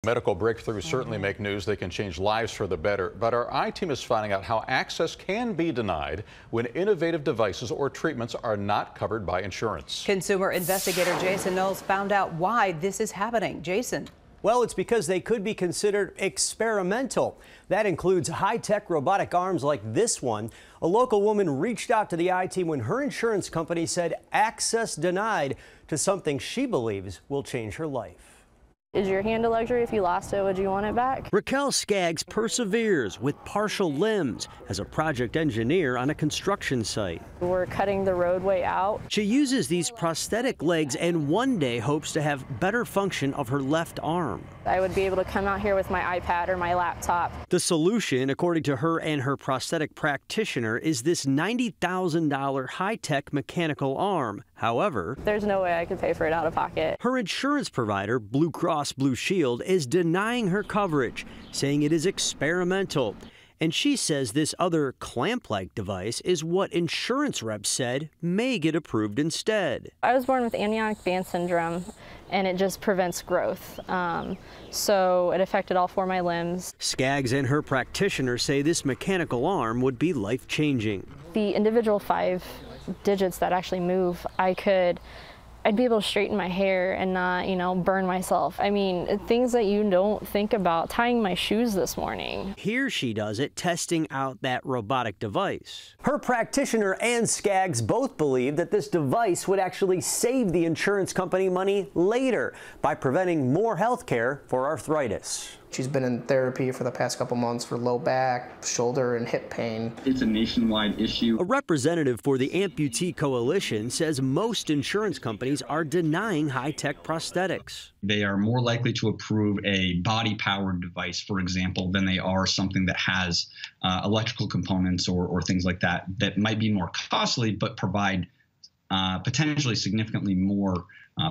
Medical breakthroughs certainly make news. They can change lives for the better. But our I-team is finding out how access can be denied when innovative devices or treatments are not covered by insurance. Consumer investigator Jason Knowles found out why this is happening. Jason. Well, it's because they could be considered experimental. That includes high-tech robotic arms like this one. A local woman reached out to the I-team when her insurance company said access denied to something she believes will change her life. Is your hand a luxury? If you lost it, would you want it back? Raquel Skaggs perseveres with partial limbs as a project engineer on a construction site. We're cutting the roadway out. She uses these prosthetic legs and one day hopes to have better function of her left arm. I would be able to come out here with my iPad or my laptop. The solution, according to her and her prosthetic practitioner, is this $90,000 high-tech mechanical arm. However, there's no way I could pay for it out of pocket. Her insurance provider, Blue Cross Blue Shield, is denying her coverage, saying it is experimental. And she says this other clamp-like device is what insurance reps said may get approved instead. I was born with amniotic band syndrome, and it just prevents growth. So it affected all four of my limbs. Skaggs and her practitioner say this mechanical arm would be life-changing. The individual 5 digits that actually move, I'd be able to straighten my hair and not, burn myself. I mean, things that you don't think about. Tying my shoes this morning. Here she does it, testing out that robotic device. Her practitioner and Skaggs both believe that this device would actually save the insurance company money later by preventing more health care for arthritis. She's been in therapy for the past couple months for low back, shoulder, and hip pain. It's a nationwide issue. A representative for the Amputee Coalition says most insurance companies are denying high-tech prosthetics. They are more likely to approve a body-powered device, for example, than they are something that has electrical components or things like that might be more costly but provide potentially significantly more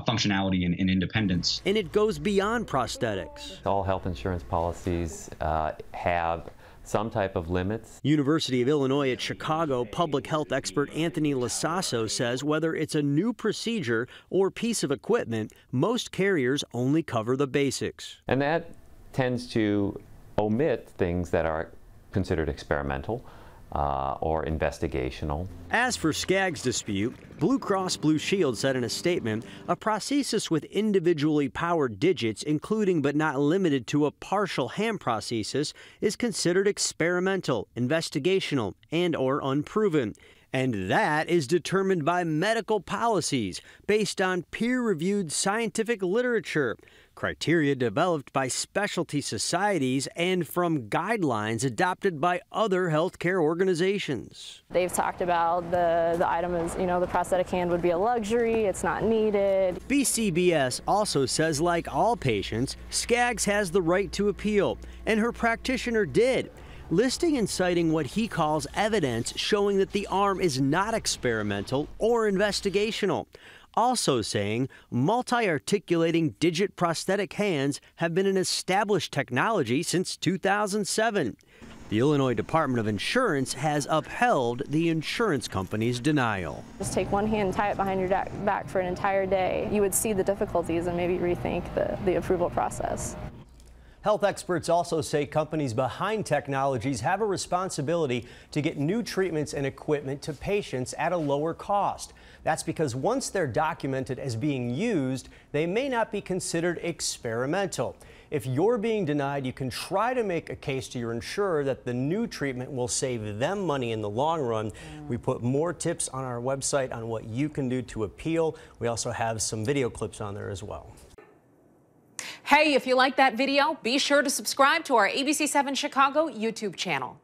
functionality and independence. And it goes beyond prosthetics. All health insurance policies have some type of limits. University of Illinois at Chicago public health expert Anthony Lasasso says whether it's a new procedure or piece of equipment, most carriers only cover the basics. And that tends to omit things that are considered experimental or investigational. As for Skaggs' dispute, Blue Cross Blue Shield said in a statement, a prosthesis with individually powered digits, including but not limited to a partial hand prosthesis, is considered experimental, investigational, and/or unproven. And that is determined by medical policies based on peer-reviewed scientific literature, criteria developed by specialty societies, and from guidelines adopted by other healthcare organizations. They've talked about the item is, the prosthetic hand would be a luxury, it's not needed. BCBS also says, like all patients, Skaggs has the right to appeal, and her practitioner did, listing and citing what he calls evidence showing that the arm is not experimental or investigational. Also saying multi-articulating digit prosthetic hands have been an established technology since 2007. The Illinois Department of Insurance has upheld the insurance company's denial. Just take one hand and tie it behind your back for an entire day. You would see the difficulties and maybe rethink the approval process. Health experts also say companies behind technologies have a responsibility to get new treatments and equipment to patients at a lower cost. That's because once they're documented as being used, they may not be considered experimental. If you're being denied, you can try to make a case to your insurer that the new treatment will save them money in the long run. We put more tips on our website on what you can do to appeal. We also have some video clips on there as well. Hey, if you like that video, be sure to subscribe to our ABC7 Chicago YouTube channel.